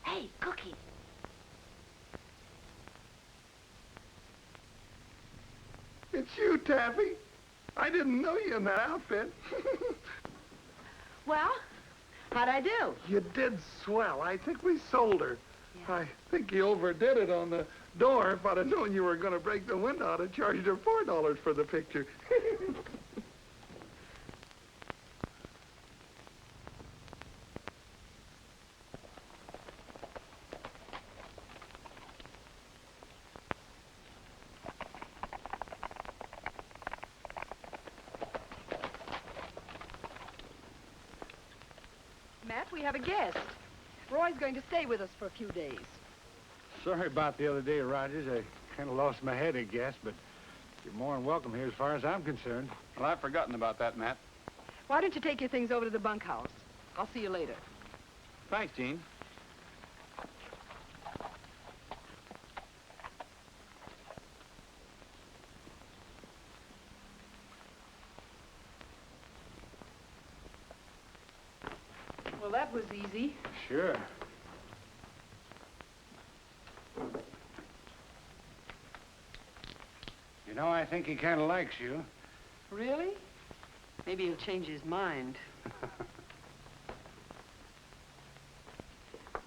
Hey, Cookie. It's you, Taffy. I didn't know you in that outfit. Well, how'd I do? You did swell. I think we sold her. Yeah. I think you overdid it on the door. If I'd have known you were going to break the window, I'd have charged her $4 for the picture. Matt, we have a guest. Roy's going to stay with us for a few days. Sorry about the other day, Rogers. I kind of lost my head, I guess, but you're more than welcome here as far as I'm concerned. Well, I've forgotten about that, Matt. Why don't you take your things over to the bunkhouse? I'll see you later. Thanks, Gene. Well, that was easy. Sure. You know, I think he kind of likes you. Really? Maybe he'll change his mind.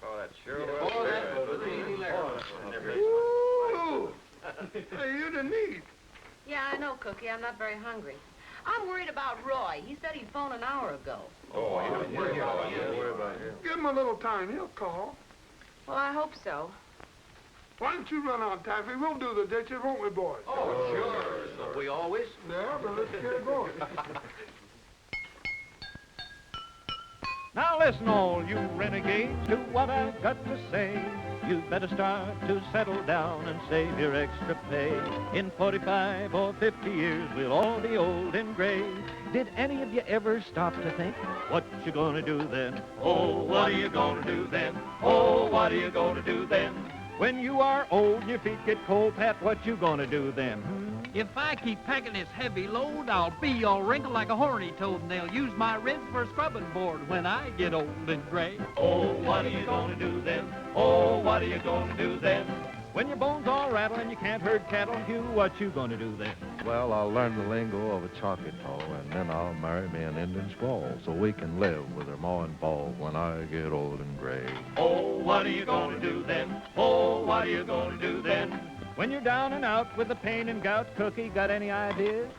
Oh, that sure was. Ooh! Hey, you didn't eat. Yeah, I know, Cookie. I'm not very hungry. I'm worried about Roy. He said he'd phone an hour ago. Oh, yeah. Worry about him. Give him a little time. He'll call. Well, I hope so. Why don't you run on, Taffy? We'll do the dishes, won't we, boys? Oh, sure. So we always? Yeah, but let's get going. Now listen, all you renegades, to what I've got to say. You'd better start to settle down and save your extra pay. In 45 or 50 years, we'll all be old and gray. Did any of you ever stop to think, what you gonna do then? Oh, what are you gonna do then? Oh, what are you gonna do then? When you are old and your feet get cold, Pat, what you gonna do then? If I keep packing this heavy load, I'll be all wrinkled like a horny toad, and they'll use my ribs for a scrubbing board when I get old and gray. Oh, what are you gonna do then? Oh, what are you gonna do then? When your bones all rattle and you can't herd cattle, Hugh, what you gonna do then? Well, I'll learn the lingo of a Choctaw, and then I'll marry me an Indian squaw, so we can live with her ma and pa when I get old and gray. Oh, what are you gonna do then? Oh, what are you gonna do then? When you're down and out with the pain and gout, Cookie, got any ideas?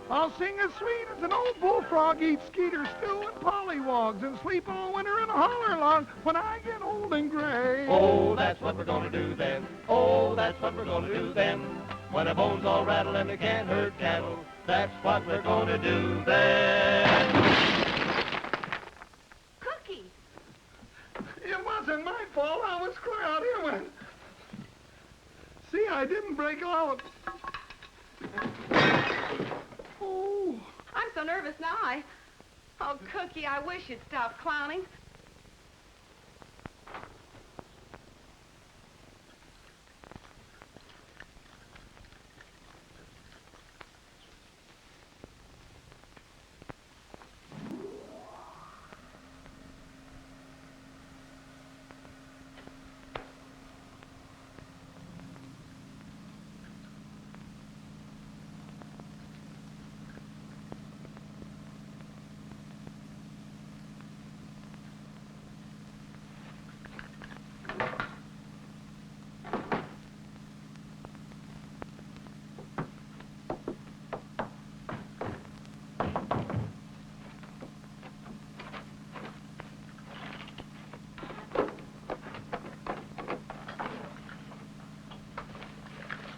I'll sing as sweet as an old bullfrog, eat skeeter stew and pollywogs, and sleep all winter in a holler log when I get old and gray. Oh, that's what we're gonna do then. Oh, that's what we're gonna do then. When our bones all rattle and we can't herd cattle, that's what we're gonna do then. Cookie! It wasn't my fault. I was clear out here when... See, I didn't break out. Oh. I'm so nervous now, Oh, Cookie, I wish you'd stop clowning.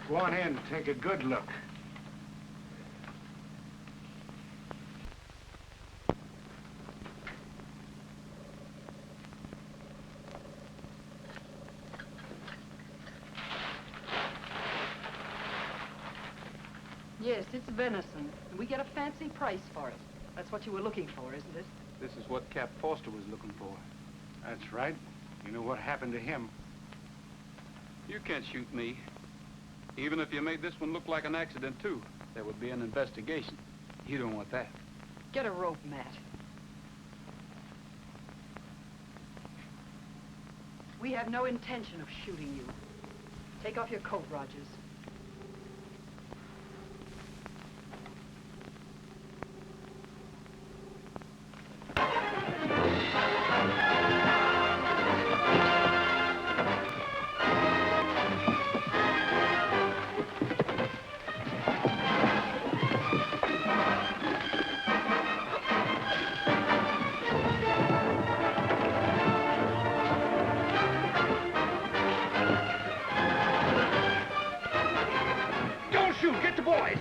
Go on in, take a good look. Yes, it's venison. And we get a fancy price for it. That's what you were looking for, isn't it? This is what Cap Foster was looking for. That's right. You know what happened to him. You can't shoot me. Even if you made this one look like an accident, too, there would be an investigation. You don't want that. Get a rope, Matt. We have no intention of shooting you. Take off your coat, Rogers. Get the boys!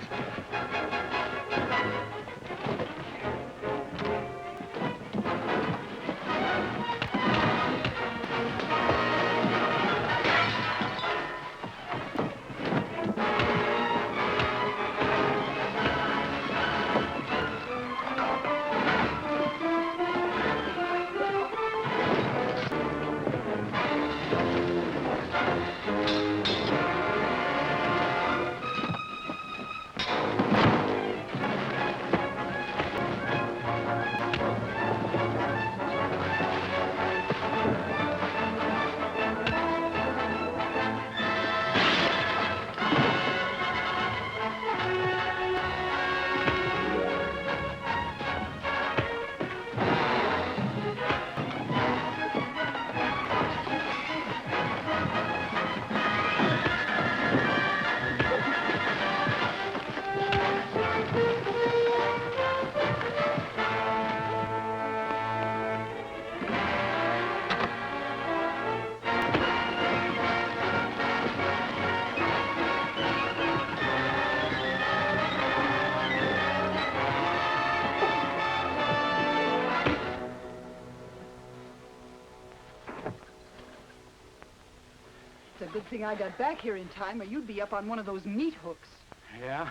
It's a good thing I got back here in time, or you'd be up on one of those meat hooks. Yeah,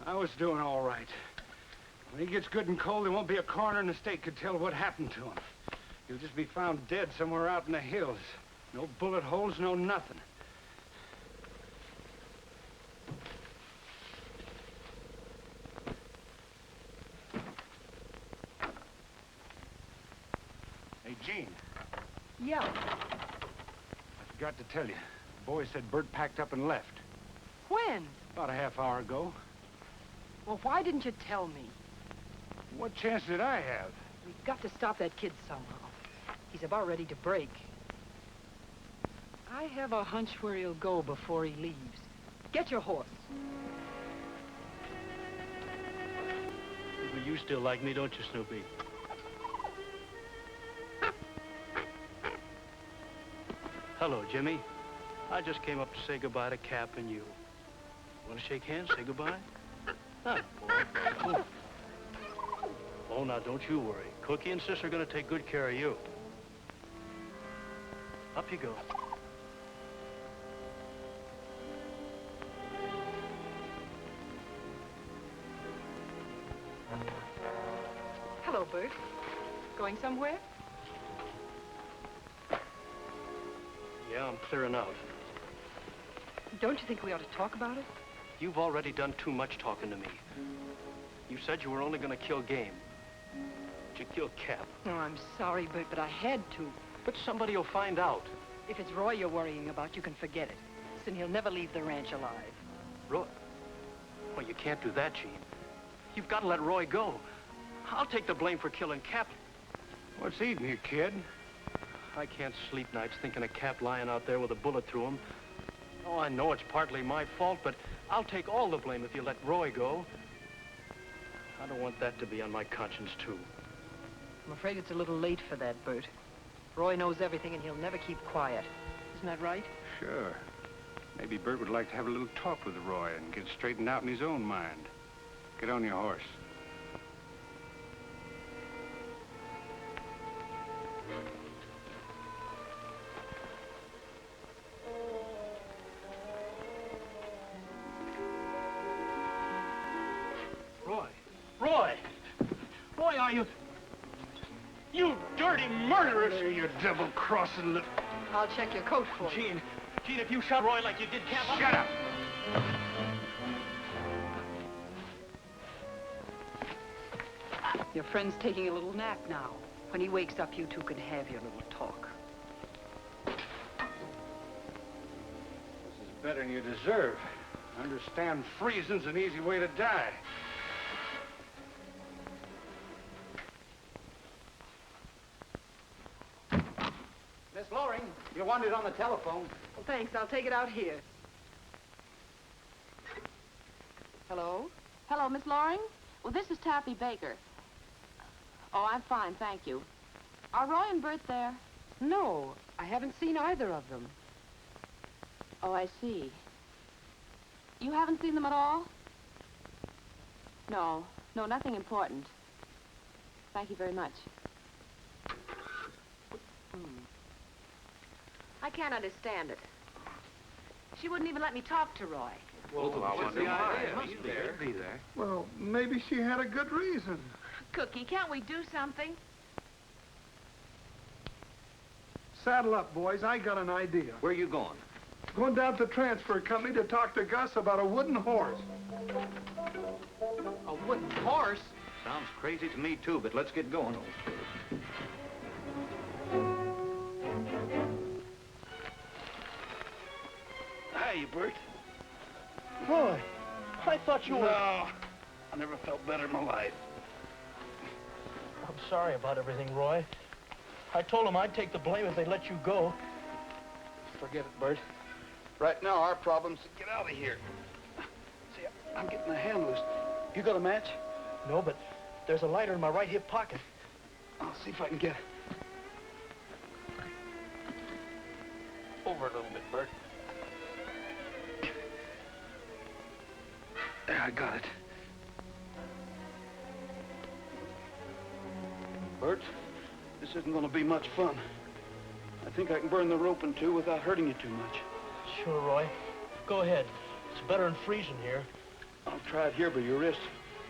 I was doing all right. When he gets good and cold, there won't be a coroner in the state could tell what happened to him. He'll just be found dead somewhere out in the hills. No bullet holes, no nothing. Hey, Gene. Yeah. I forgot to tell you. The boy said Bert packed up and left. When? About a half hour ago. Well, why didn't you tell me? What chance did I have? We've got to stop that kid somehow. He's about ready to break. I have a hunch where he'll go before he leaves. Get your horse. Well, you still like me, don't you, Snoopy? Hello, Jimmy. I just came up to say goodbye to Cap and you. Want to shake hands, say goodbye? Ah, boy. Oh, now, don't you worry. Cookie and Sis are going to take good care of you. Up you go. Hello, Bert. Going somewhere? Yeah, I'm clearing out. Don't you think we ought to talk about it? You've already done too much talking to me. You said you were only going to kill game. But you killed Cap. Oh, I'm sorry, Bert, but I had to. But somebody will find out. If it's Roy you're worrying about, you can forget it. Listen, he'll never leave the ranch alive. Roy? Well, you can't do that, Gene. You've got to let Roy go. I'll take the blame for killing Cap. What's eating you, kid? I can't sleep nights thinking of Cap lying out there with a bullet through him. Oh, I know it's partly my fault, but I'll take all the blame if you let Roy go. I don't want that to be on my conscience, too. I'm afraid it's a little late for that, Bert. Roy knows everything, and he'll never keep quiet. Isn't that right? Sure. Maybe Bert would like to have a little talk with Roy and get straightened out in his own mind. Get on your horse. Roy! Roy! Roy, are you... You dirty murderers! There, you double-crossing little... I'll check your coat for you. Gene, if you shot Roy like you did Cap... Shut up! Your friend's taking a little nap now. When he wakes up, you two can have your little talk. This is better than you deserve. Understand freezing's an easy way to die. Miss Loring, you wanted on the telephone. Well, thanks. I'll take it out here. Hello? Hello, Miss Loring? Well, this is Taffy Baker. Oh, I'm fine, thank you. Are Roy and Bert there? No, I haven't seen either of them. Oh, I see. You haven't seen them at all? No, nothing important. Thank you very much. I can't understand it. She wouldn't even let me talk to Roy. Well, what's the idea? He's there. He'd be there. Well, maybe she had a good reason. Cookie, can't we do something? Saddle up, boys. I got an idea. Where are you going? Going down to the transfer company to talk to Gus about a wooden horse. A wooden horse? Sounds crazy to me, too, but let's get going. Hi, Bert. Roy, I thought you were... No, I never felt better in my life. I'm sorry about everything, Roy. I told them I'd take the blame if they let you go. Forget it, Bert. Right now, our problem's to get out of here. See, I'm getting the hand loose. You got a match? No, but there's a lighter in my right hip pocket. I'll see if I can get it. Over a little bit, Bert. There, I got it. Bert, this isn't going to be much fun. I think I can burn the rope in two without hurting you too much. Sure, Roy. Go ahead. It's better than freezing here. I'll try it here by your wrist.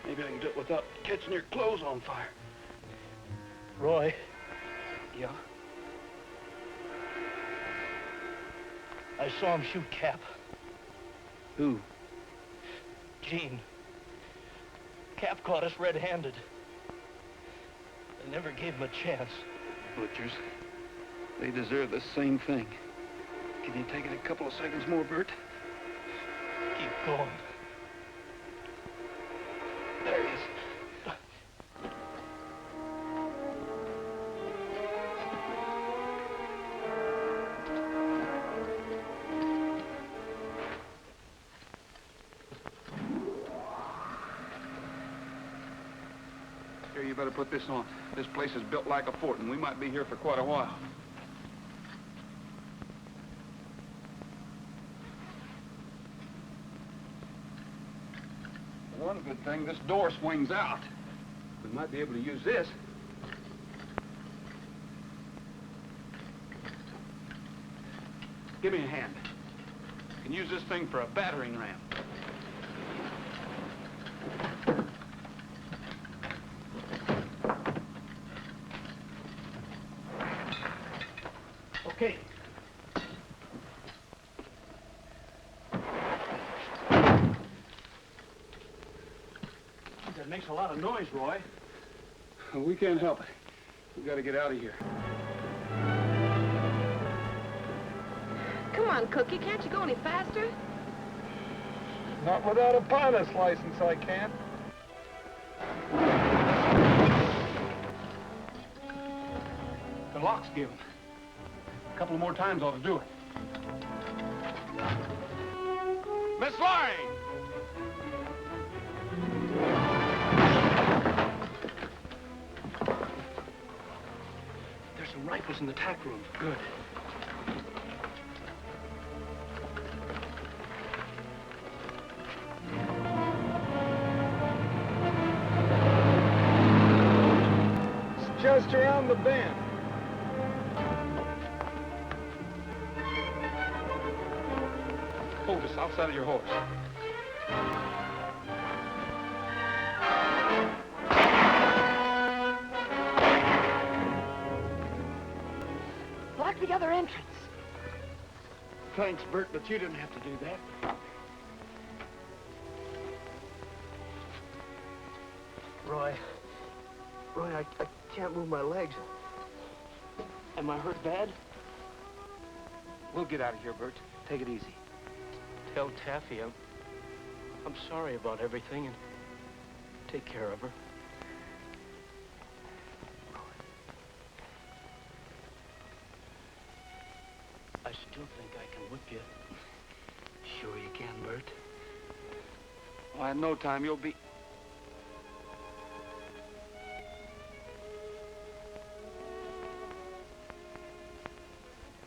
Maybe I can do it without catching your clothes on fire. Roy. Yeah? I saw him shoot Cap. Who? Gene. Cap caught us red-handed. They never gave him a chance. Butchers. They deserve the same thing. Can you take it a couple of seconds more, Bert? Keep going. There he is. Here, you better put this on. This place is built like a fort, and we might be here for quite a while. One good thing, this door swings out. We might be able to use this. Give me a hand. You can use this thing for a battering ram. It makes a lot of noise, Roy. Well, we can't help it. We gotta get out of here. Come on, Cookie. Can't you go any faster? Not without a pilot's license, I can't. The lock's given. A couple more times ought to do it. Miss Loring! There's some rifles in the tack room. Good. It's just around the bend. Hold the south side of your horse. Block the other entrance. Thanks, Bert, but you didn't have to do that. Roy, I can't move my legs. Am I hurt bad? We'll get out of here, Bert. Take it easy. Tell Taffy I'm sorry about everything, and take care of her. I still think I can whip you. Sure you can, Bert. Well, in no time, you'll be...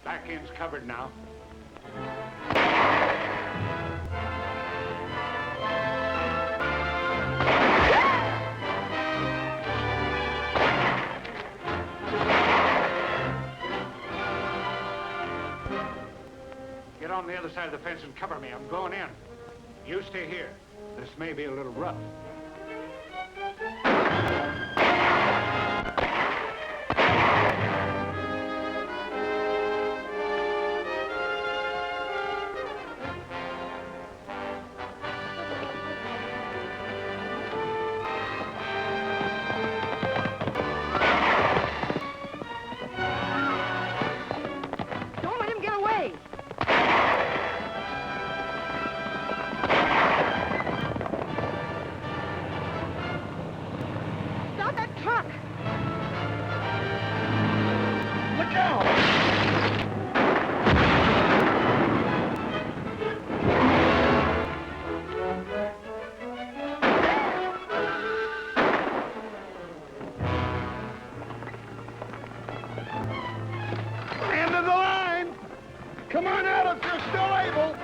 Back end's covered now. Get on the other side of the fence and cover me. I'm going in. You stay here. This may be a little rough. Don't let him get away. Stop that truck. Look out! End of the line! Come on out if you're still able!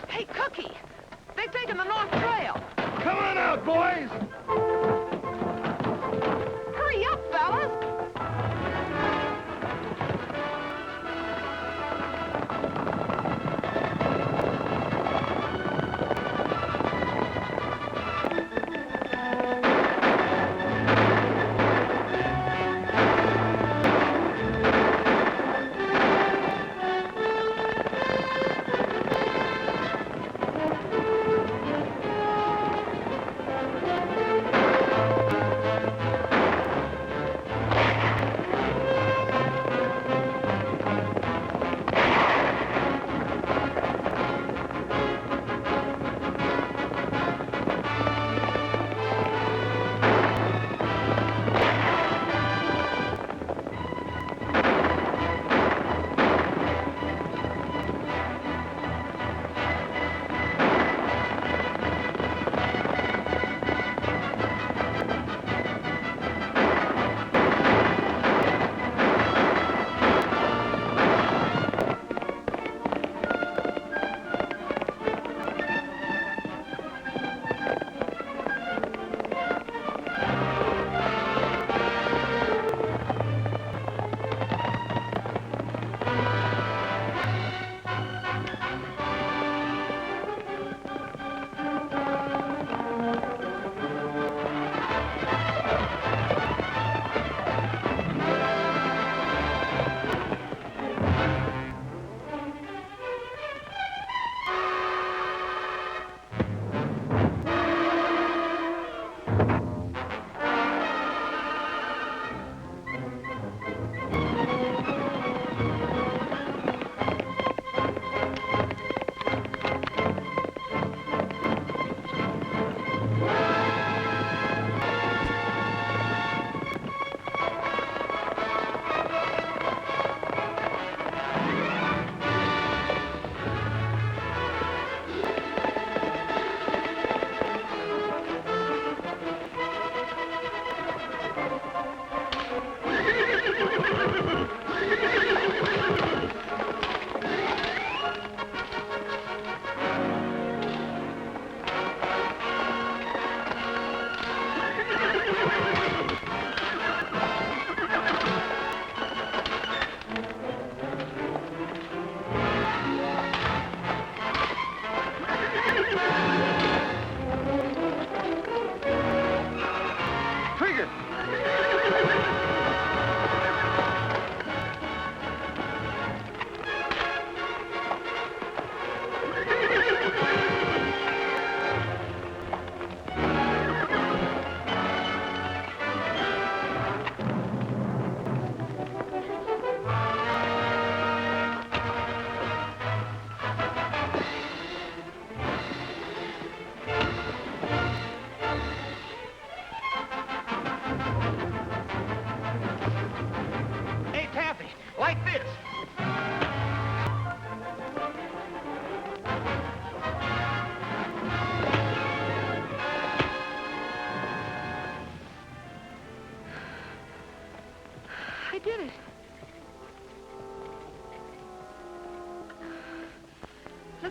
Hey, Cookie! They've taken the North Trail. Come on out, boys! Hurry up, fellas!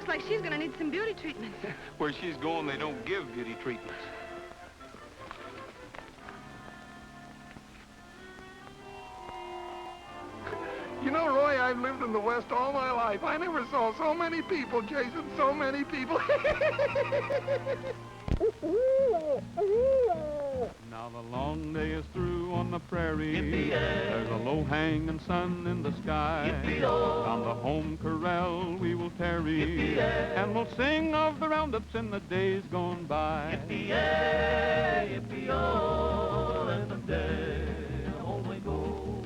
looks like she's gonna need some beauty treatment. Where she's going, they don't give beauty treatments. You know, Roy, I've lived in the West all my life. I never saw so many people, Jason, so many people. Now the long day is through on the prairie. There's a low-hanging sun in the sky. On the home corral we will tarry, and we'll sing of the roundups in the days gone by. Yippee-yi-yippee-oh, and the day home we go.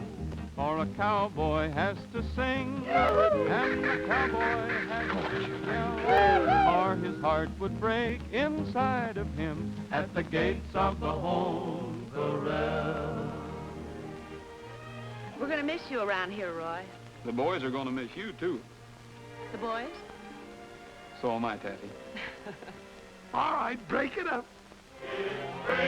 For a cowboy has to sing, and the cowboy has to yell, or his heart would break inside of him at the gates of the home corral. We're gonna miss you around here, Roy. The boys are going to miss you, too. The boys? So am I, Taffy. All right, break it up. Break